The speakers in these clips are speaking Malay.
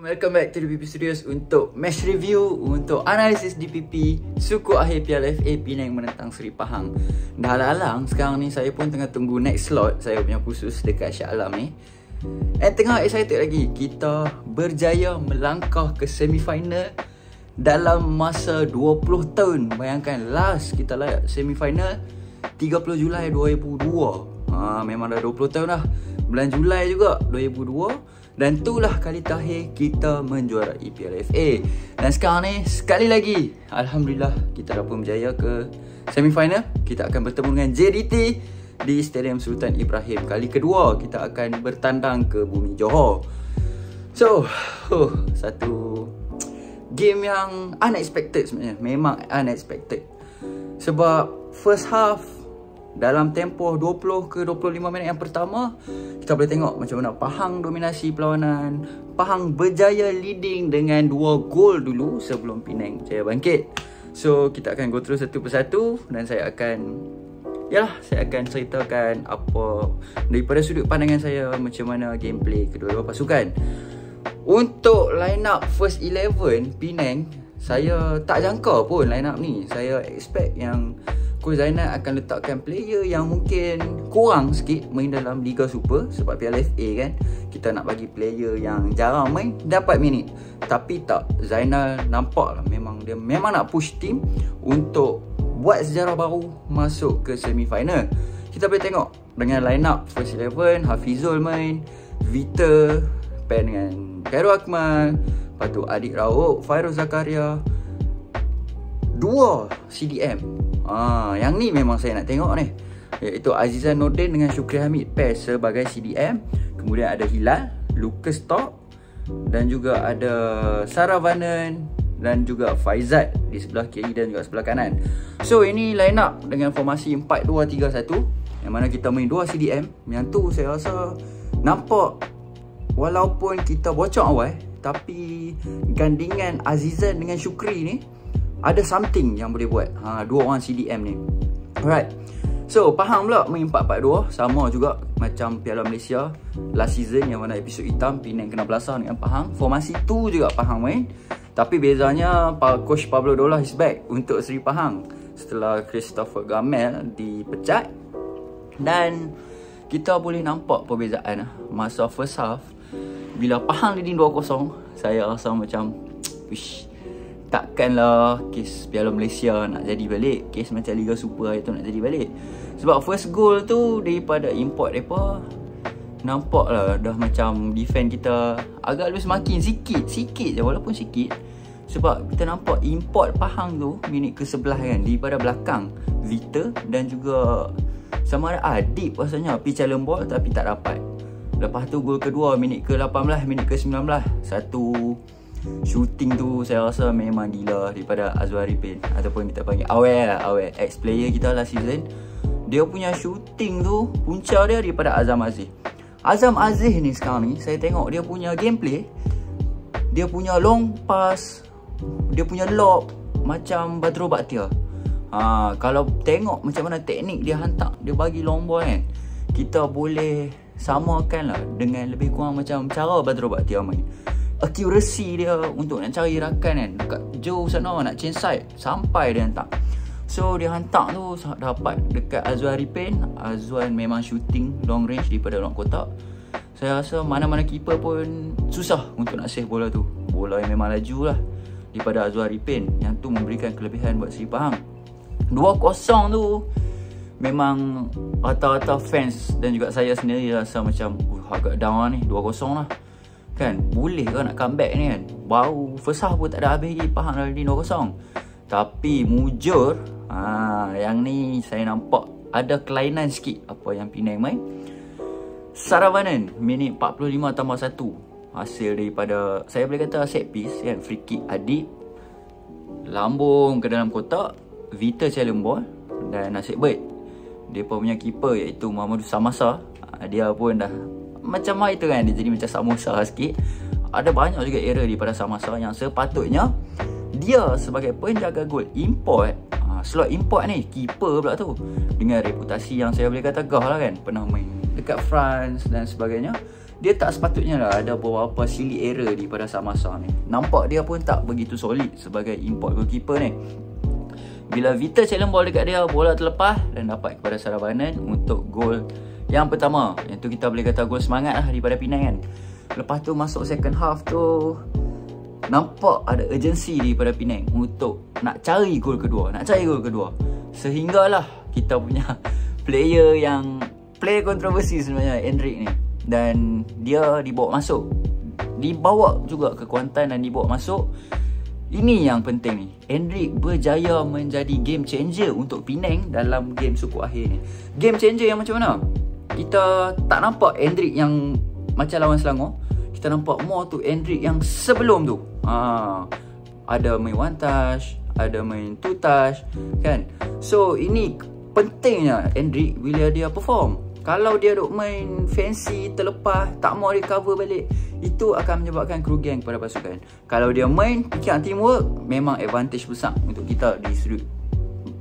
Welcome back to DPP Studios untuk match review untuk analisis DPP suku akhir Piala FA Penang menentang Seri Pahang. Dah alang-alang sekarang ni saya pun tengah tunggu next slot saya punya khusus dekat Shah Alam ni. Tengah excited lagi, kita berjaya melangkah ke semi-final dalam masa 20 tahun. Bayangkan last kita layak semi-final 30 Julai 2002. Memang dah 20 tahun dah. Bulan Julai juga 2002. Dan itulah kali terakhir kita menjuarai Piala FA. Dan sekarang ni sekali lagi alhamdulillah kita dapat berjaya ke semi-final. Kita akan bertemu dengan JDT di Stadium Sultan Ibrahim. Kali kedua kita akan bertandang ke Bumi Johor. So, satu game yang unexpected sebenarnya. Memang unexpected. Sebab first half dalam tempoh 20 ke 25 minit yang pertama, kita boleh tengok macam mana Pahang dominasi perlawanan. Pahang berjaya leading dengan 2 gol dulu sebelum Penang berjaya bangkit. So kita akan go through satu persatu dan saya akan ceritakan apa daripada sudut pandangan saya macam mana gameplay kedua-dua pasukan. Untuk line up first 11 Penang, saya tak jangka pun line up ni. Saya expect yang Coach Zainal akan letakkan player yang mungkin kurang sikit main dalam Liga Super. Sebab Piala FA kan, kita nak bagi player yang jarang main dapat minit. Tapi tak, Zainal nampak lah memang dia memang nak push team untuk buat sejarah baru masuk ke semi-final. Kita boleh tengok dengan line up first 11, Hafizul main, Vita pair dengan Khairul Akmal, lepas tu Adik Rauk, Fairuz Zakaria, 2 CDM. Yang ni memang saya nak tengok ni, iaitu Azizan Nordin dengan Syukri Hamid pair sebagai CDM. Kemudian ada Hilal, Lucas Top, dan juga ada Saravanan dan juga Faizat di sebelah kiri dan juga sebelah kanan. So ini line up dengan formasi 4-2-3-1, yang mana kita main 2 CDM. Yang tu saya rasa nampak, walaupun kita bocor awal, tapi gandingan Azizan dengan Syukri ni ada something yang boleh buat 2 orang CDM ni. Alright. So Pahang pula main 4-4-2, sama juga macam Piala Malaysia last season, yang mana episod hitam Penang kena belasah dengan Pahang. Formasi tu juga Pahang main, tapi bezanya Coach Pablo Dolah is back untuk Seri Pahang setelah Christopher Gamel dipecat. Dan kita boleh nampak perbezaan masa first half. Bila Pahang leading 2-0, saya rasa macam takkanlah kes Piala Malaysia nak jadi balik, kes macam Liga Super itu nak jadi balik. Sebab first goal tu daripada import mereka, nampak lah dah macam defend kita agak lebih semakin sikit je, walaupun sikit. Sebab kita nampak import Pahang tu minit ke-11 kan, daripada belakang Vita dan juga sama ada Adib rasanya pergi challenge ball tapi tak dapat. Lepas tu gol kedua minit ke-18, minit ke-19, satu shooting tu saya rasa memang gila daripada Azwar Ripin, ataupun kita panggil Awel, ex-player kita last season. Dia punya shooting tu punca dia daripada Azam Aziz. Azam Aziz ni sekarang ni saya tengok dia punya gameplay, dia punya long pass, dia punya lob macam Badro Bakhtiar. Kalau tengok macam mana teknik dia hantar, dia bagi long ball kan, kita boleh samakan lah dengan lebih kurang macam cara Badro Bakhtiar main. Accuracy dia untuk nak cari rakan kan, dekat jauh sana nak change side sampai dia hantar. So dia hantar tu dapat dekat Azwar Ripin. Azwan memang shooting long range daripada long kotak. Saya rasa mana-mana keeper pun susah untuk nak save bola tu. Bola yang memang laju lah daripada Azwar Ripin, yang tu memberikan kelebihan buat Seri Pahang. 2-0 tu memang rata-rata fans dan juga saya sendiri rasa macam agak down lah ni. 2-0 lah kan, boleh ke nak comeback ni kan? Baru first half pun tak ada habis lagi, Pahang dah leading 2-0. Tapi mujur, yang ni saya nampak ada kelainan sikit apa yang Penang main. Saravanan minit 45 tambah 1, hasil daripada, saya boleh kata set piece kan, free kick Adib, lambung ke dalam kotak, Vita challenge ball, dan nasib baik dia punya keeper iaitu Muhammad Samasa, dia pun dah macam itu kan, dia jadi macam samosa sikit. Ada banyak juga error daripada Samasa yang sepatutnya dia sebagai penjaga gol import, slot import ni, keeper pula tu dengan reputasi yang saya boleh kata gah lah kan, pernah main dekat France dan sebagainya. dia tak sepatutnya lah ada beberapa silly error di pada Samasa ni. Nampak dia pun tak begitu solid sebagai import goalkeeper ni. Bila Vita challenge ball dekat dia, bola terlepas dan dapat kepada Saravanan untuk gol yang pertama. Yang tu kita boleh kata gol semangat lah daripada Penang kan. Lepas tu masuk second half tu, nampak ada urgency daripada Penang untuk nak cari gol kedua, sehinggalah kita punya player kontroversi sebenarnya, Endrick ni, dan dia dibawa masuk, dibawa juga ke Kuantan dan dibawa masuk. Ini yang penting ni, Endrick berjaya menjadi game changer untuk Penang dalam game suku akhir ni. Game changer yang macam mana? Kita tak nampak Endrick yang macam lawan Selangor. Kita nampak more tu Endrick yang sebelum tu. Ada main one touch, ada main two touch kan. So ini pentingnya Endrick bila dia perform. Kalau dia duk main fancy, terlepas, tak mau recover balik, itu akan menyebabkan kerugian kepada pasukan. Kalau dia main pikiran teamwork, memang advantage besar untuk kita di sudut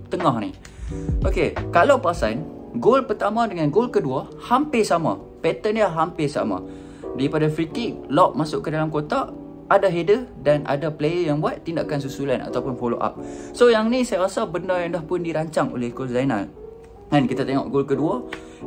tengah ni. Okay, kalau perasan, gol pertama dengan gol kedua hampir sama. Pattern dia hampir sama. Daripada free kick, lob masuk ke dalam kotak, ada header dan ada player yang buat tindakan susulan ataupun follow up. So yang ni saya rasa benda yang dah pun dirancang oleh Coach Zainal. Kan kita tengok gol kedua,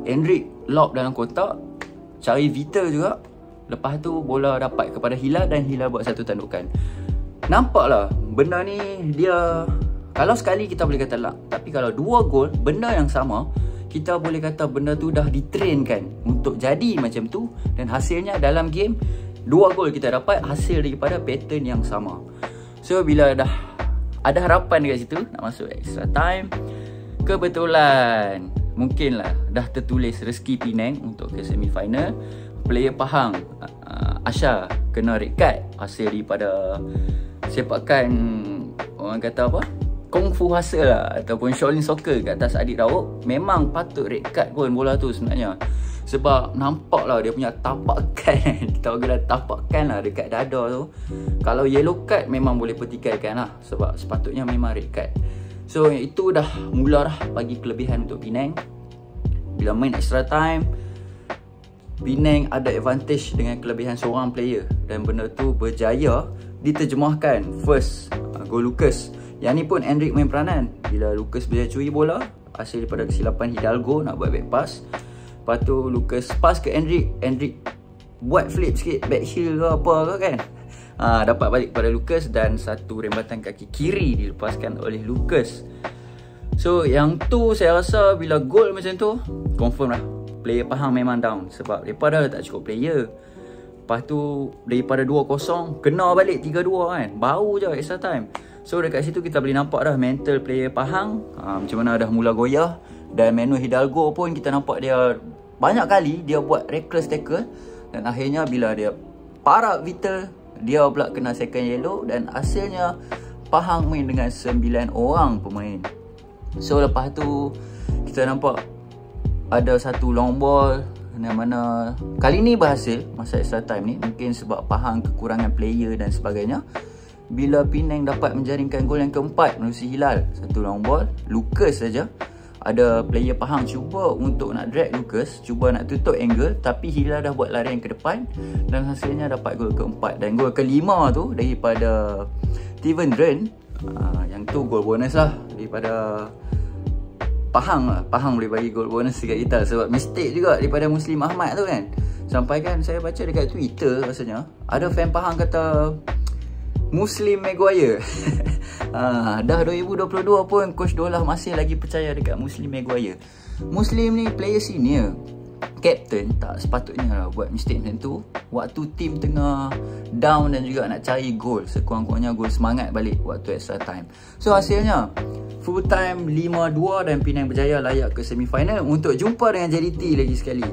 Endrick lob dalam kotak, cari Vita juga. Lepas tu bola dapat kepada Hilal dan Hilal buat satu tandukan. Nampaklah benda ni dia, kalau sekali kita boleh kata luck, tapi kalau dua gol benda yang sama, kita boleh kata benda tu dah ditrainkan untuk jadi macam tu. Dan hasilnya dalam game, dua gol kita dapat hasil daripada pattern yang sama. So bila dah ada harapan dekat situ nak masuk extra time, kebetulan mungkinlah dah tertulis rezeki Penang untuk ke semi final. Player Pahang, Asha kena red card hasil daripada sepakan orang kata apa, Kung Fu hustle lah, ataupun Shaolin Soccer kat atas Adik Rauk. Memang patut red card pun bola tu sebenarnya, sebab nampak lah dia punya tapakan kita gelar tapakan lah dekat dada tu. Kalau yellow card memang boleh pertikaikan lah, sebab sepatutnya memang red card. So itu dah mula dah bagi kelebihan untuk Penang. Bila main extra time, Penang ada advantage dengan kelebihan seorang player, dan benda tu berjaya diterjemahkan. First gol Lucas, yang ni pun Endrick main peranan. Bila Lucas berjaya curi bola hasil daripada kesilapan Hidalgo nak buat back pass. Lepas tu Lucas pass ke Endrick, Endrick buat flip sikit, back heel ke apa ke kan. Dapat balik kepada Lucas dan satu rembatan kaki kiri dilepaskan oleh Lucas. So yang tu saya rasa bila gol macam tu, confirm lah player Pahang memang down, sebab daripada tak cukup player. Lepas tu daripada 2-0 kena balik 3-2 kan, baru je extra time. So dekat situ kita boleh nampak dah mental player Pahang macam mana dah mula goyah. Dan Manuel Hidalgo pun kita nampak dia banyak kali dia buat reckless tackle, dan akhirnya bila dia parak Vita, dia pula kena second yellow, dan hasilnya Pahang main dengan 9 orang pemain. So lepas tu kita nampak ada satu long ball yang mana kali ni berhasil masa extra time ni. Mungkin sebab Pahang kekurangan player dan sebagainya. Bila Penang dapat menjaringkan gol yang keempat melalui Hilal, satu long ball, Lucas saja. Ada player Pahang cuba untuk nak drag Lucas, cuba nak tutup angle, tapi Hilal dah buat larian ke depan dan hasilnya dapat gol keempat. Dan gol kelima tu daripada Steven Dren, yang tu gol bonus lah daripada Pahang lah. Pahang boleh bagi gol bonus dekat kita sebab mistake juga daripada Muslim Ahmad tu kan. Sampai kan saya baca dekat Twitter rasanya ada fan Pahang kata Muslim Maguire. Dah 2022 pun Coach Dolah masih lagi percaya dekat Muslim Maguire. Muslim ni player senior, captain, tak sepatutnya lah buat mistake macam tu waktu tim tengah down dan juga nak cari gol, sekurang-kurangnya gol semangat balik waktu extra time. So hasilnya full time 5-2 dan Penang berjaya layak ke semi final untuk jumpa dengan JDT lagi sekali.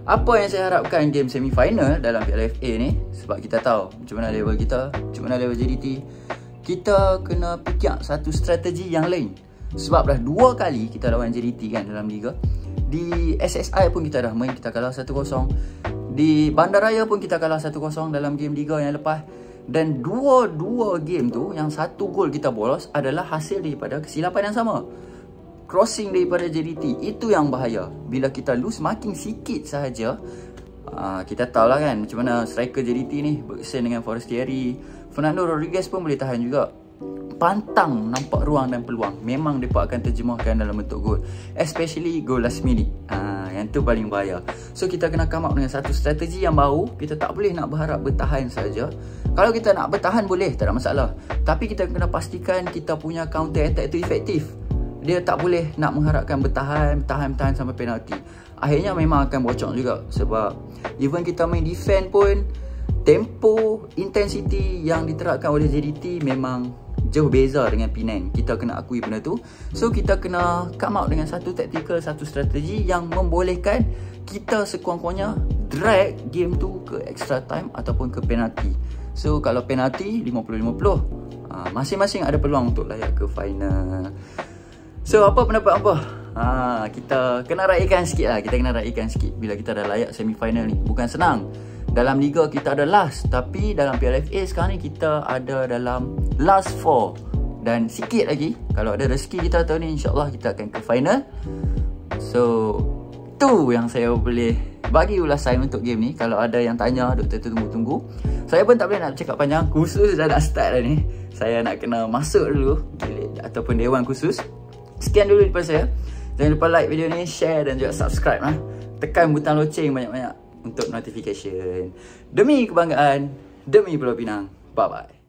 Apa yang saya harapkan game semi final dalam Piala FA ni, sebab kita tahu macam mana level kita, macam mana level JDT, kita kena fikir satu strategi yang lain. Sebab dah 2 kali kita lawan JDT kan dalam liga. Di SSI pun kita dah main, kita kalah 1-0. Di Bandaraya pun kita kalah 1-0 dalam game liga yang lepas. Dan dua game tu, yang satu gol kita bolos adalah hasil daripada kesilapan yang sama, crossing daripada JDT. Itu yang bahaya. Bila kita lose marking sikit sahaja, Kita tahu lah kan macam mana striker JDT ni berkesan dengan Forestieri. Fernando Rodriguez pun boleh tahan juga. Pantang nampak ruang dan peluang, memang mereka akan terjemahkan dalam bentuk gol, especially gol last minute. Yang tu paling bahaya. So kita kena come up dengan satu strategi yang baru. Kita tak boleh nak berharap bertahan saja. Kalau kita nak bertahan boleh, tak ada masalah, tapi kita kena pastikan kita punya counter attack tu efektif. Dia tak boleh nak mengharapkan bertahan sampai penalti. Akhirnya memang akan bocor juga. Sebab even kita main defend pun, tempo, intensity yang diterapkan oleh JDT memang jauh beza dengan Penang. Kita kena akui benda tu. So kita kena come out dengan satu tactical, satu strategi yang membolehkan kita sekurang-kurangnya drag game tu ke extra time ataupun ke penalti. So kalau penalti 50-50, masing-masing ada peluang untuk layak ke final. So apa pendapat apa? Kita kena raikan sikit lah. Kita kena raikan sikit bila kita dah layak semi-final ni. Bukan senang. Dalam Liga kita ada last, tapi dalam Piala FA sekarang ni kita ada dalam last 4. Dan sikit lagi, kalau ada rezeki kita tahun ni, insyaAllah kita akan ke final. So tu yang saya boleh bagi ulasan untuk game ni. Kalau ada yang tanya, doktor tunggu-tunggu. Saya pun tak boleh nak cakap panjang. Khusus dah nak start dah ni, saya nak kena masuk dulu bilik ataupun dewan khusus. Sekian dulu daripada saya. Jangan lupa like video ni, share dan juga subscribe lah. Tekan butang loceng banyak-banyak untuk notification. Demi kebanggaan, demi Pulau Pinang. Bye-bye.